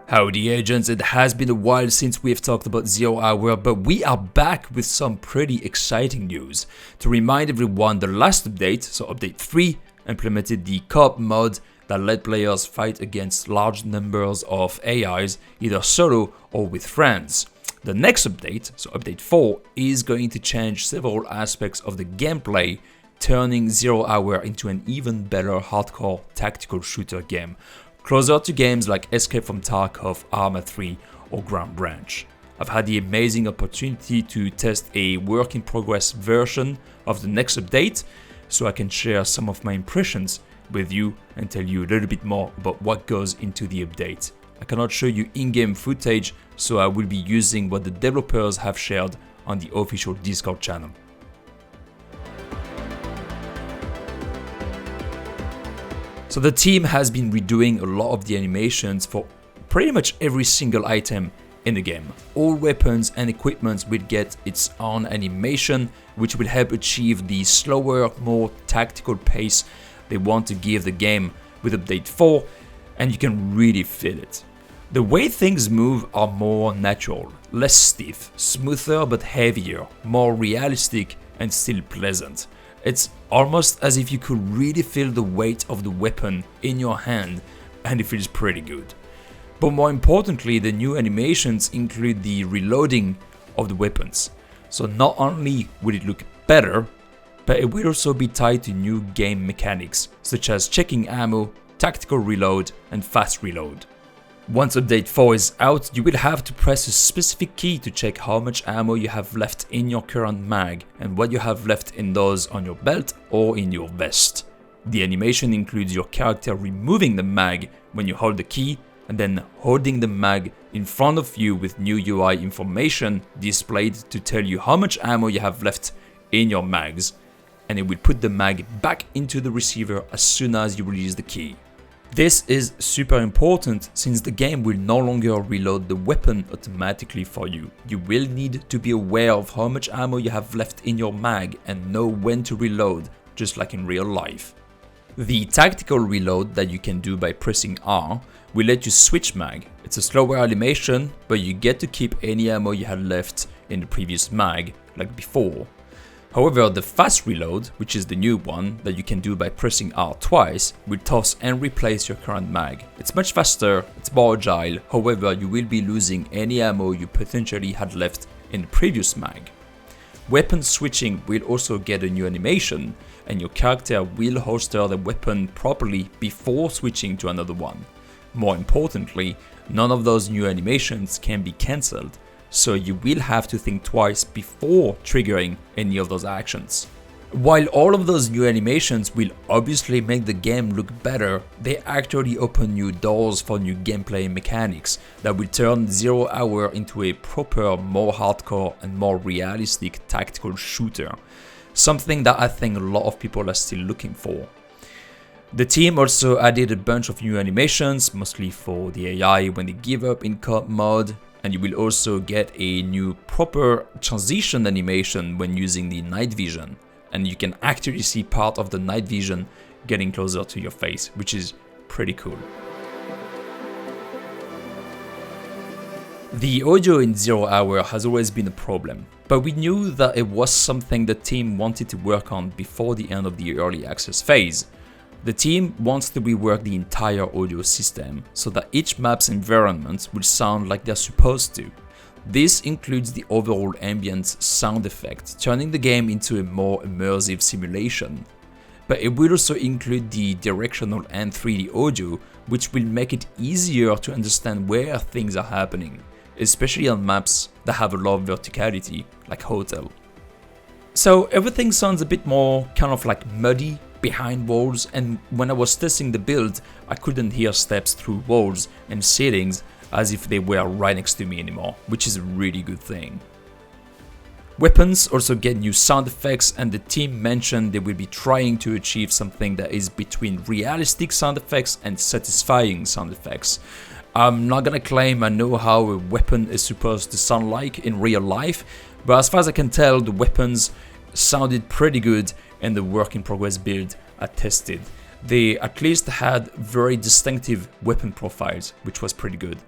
Howdy agents, it has been a while since we've talked about Zero Hour, but we are back with some pretty exciting news. To remind everyone, the last update, so update 3, implemented the co-op mode that let players fight against large numbers of AIs, either solo or with friends. The next update, so update 4, is going to change several aspects of the gameplay, turning Zero Hour into an even better hardcore tactical shooter game, closer to games like Escape from Tarkov, Arma 3 or Ground Branch. I've had the amazing opportunity to test a work-in-progress version of the next update, so I can share some of my impressions with you and tell you a little bit more about what goes into the update. I cannot show you in-game footage, so I will be using what the developers have shared on the official Discord channel. So the team has been redoing a lot of the animations for pretty much every single item in the game. All weapons and equipment will get its own animation, which will help achieve the slower, more tactical pace they want to give the game with update 4, and you can really feel it. The way things move are more natural, less stiff, smoother but heavier, more realistic and still pleasant. It's almost as if you could really feel the weight of the weapon in your hand, and it feels pretty good. But more importantly, the new animations include the reloading of the weapons. So not only will it look better, but it will also be tied to new game mechanics, such as checking ammo, tactical reload, and fast reload. Once update 4 is out, you will have to press a specific key to check how much ammo you have left in your current mag and what you have left in those on your belt or in your vest. The animation includes your character removing the mag when you hold the key and then holding the mag in front of you with new UI information displayed to tell you how much ammo you have left in your mags, and it will put the mag back into the receiver as soon as you release the key. This is super important since the game will no longer reload the weapon automatically for you. You will need to be aware of how much ammo you have left in your mag and know when to reload, just like in real life. The tactical reload that you can do by pressing R will let you switch mag. It's a slower animation, but you get to keep any ammo you had left in the previous mag, like before. However, the fast reload, which is the new one that you can do by pressing R twice, will toss and replace your current mag. It's much faster, it's more agile, however you will be losing any ammo you potentially had left in the previous mag. Weapon switching will also get a new animation, and your character will holster the weapon properly before switching to another one. More importantly, none of those new animations can be cancelled, so you will have to think twice before triggering any of those actions. While all of those new animations will obviously make the game look better, they actually open new doors for new gameplay mechanics that will turn Zero Hour into a proper, more hardcore and more realistic tactical shooter. Something that I think a lot of people are still looking for. The team also added a bunch of new animations, mostly for the AI when they give up in co-op mode, and you will also get a new proper transition animation when using the night vision, and you can actually see part of the night vision getting closer to your face, which is pretty cool. The audio in Zero Hour has always been a problem, but we knew that it was something the team wanted to work on before the end of the early access phase. The team wants to rework the entire audio system so that each map's environment will sound like they're supposed to. This includes the overall ambient sound effect, turning the game into a more immersive simulation. But it will also include the directional and 3D audio, which will make it easier to understand where things are happening, especially on maps that have a lot of verticality, like Hotel. So everything sounds a bit more kind of like muddy behind walls, and when I was testing the build, I couldn't hear steps through walls and ceilings as if they were right next to me anymore, which is a really good thing. Weapons also get new sound effects, and the team mentioned they will be trying to achieve something that is between realistic sound effects and satisfying sound effects. I'm not gonna claim I know how a weapon is supposed to sound like in real life, but as far as I can tell, the weapons sounded pretty good in the work-in-progress build I tested. They at least had very distinctive weapon profiles, which was pretty good.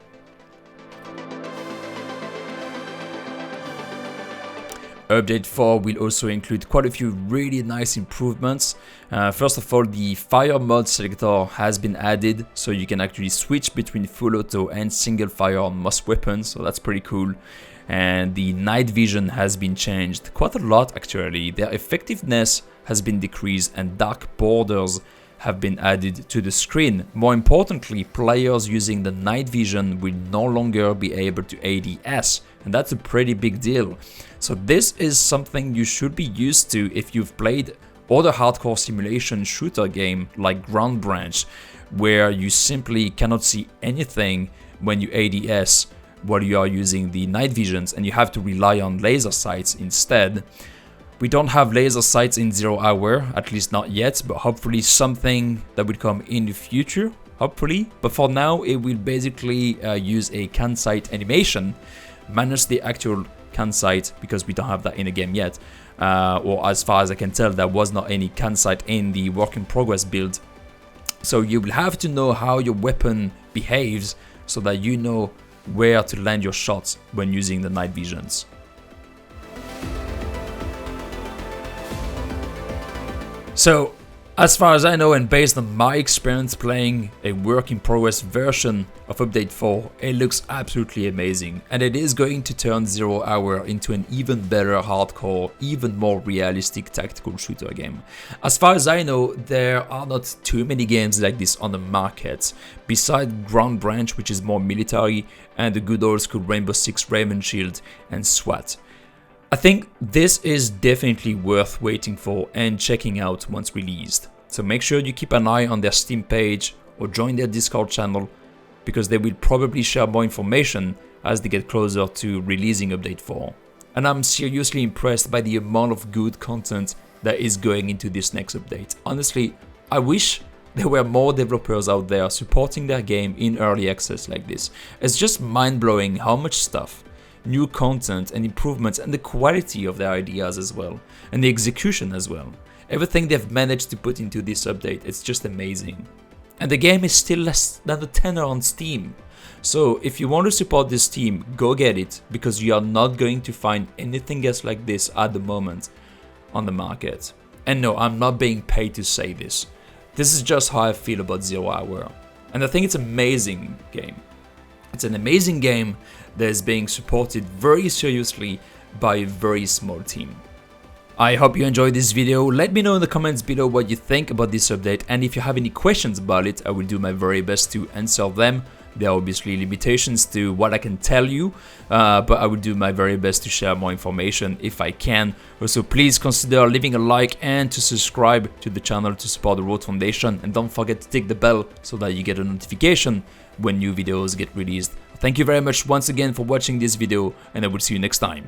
Update 4 will also include quite a few really nice improvements. First of all, the fire mode selector has been added, so you can actually switch between full auto and single fire on most weapons, so that's pretty cool. And the night vision has been changed quite a lot actually. Their effectiveness has been decreased and dark borders have been added to the screen. More importantly, players using the night vision will no longer be able to ADS, and that's a pretty big deal. So this is something you should be used to if you've played other hardcore simulation shooter game like Ground Branch, where you simply cannot see anything when you ADS while you are using the night visions and you have to rely on laser sights instead. We don't have laser sights in 0 Hour, at least not yet, but hopefully something that will come in the future, hopefully. But for now, it will basically use a can sight animation, minus the actual can sight, because we don't have that in the game yet. Or as far as I can tell, there was not any can sight in the work in progress build. So you will have to know how your weapon behaves so that you know where to land your shots when using the night visions. So, as far as I know and based on my experience playing a work in progress version of Update 4, it looks absolutely amazing, and it is going to turn 0 Hour into an even better hardcore, even more realistic tactical shooter game. As far as I know, there are not too many games like this on the market, besides Ground Branch, which is more military, and the good old school Rainbow Six Raven Shield and SWAT. I think this is definitely worth waiting for and checking out once released. So make sure you keep an eye on their Steam page or join their Discord channel, because they will probably share more information as they get closer to releasing Update 4. And I'm seriously impressed by the amount of good content that is going into this next update. Honestly, I wish there were more developers out there supporting their game in early access like this. It's just mind-blowing how much stuff, new content and improvements, and the quality of their ideas as well, and the execution as well. Everything they've managed to put into this update, it's just amazing. And the game is still less than a tenner on Steam. So if you want to support this team, go get it, because you are not going to find anything else like this at the moment on the market. And no, I'm not being paid to say this. This is just how I feel about 0 Hour. And I think it's an amazing game. It's an amazing game that is being supported very seriously by a very small team. I hope you enjoyed this video. Let me know in the comments below what you think about this update, and if you have any questions about it, I will do my very best to answer them. There are obviously limitations to what I can tell you, but I will do my very best to share more information if I can. Also, please consider leaving a like and to subscribe to the channel to support the Road Foundation, and don't forget to tick the bell so that you get a notification when new videos get released. Thank you very much once again for watching this video, and I will see you next time.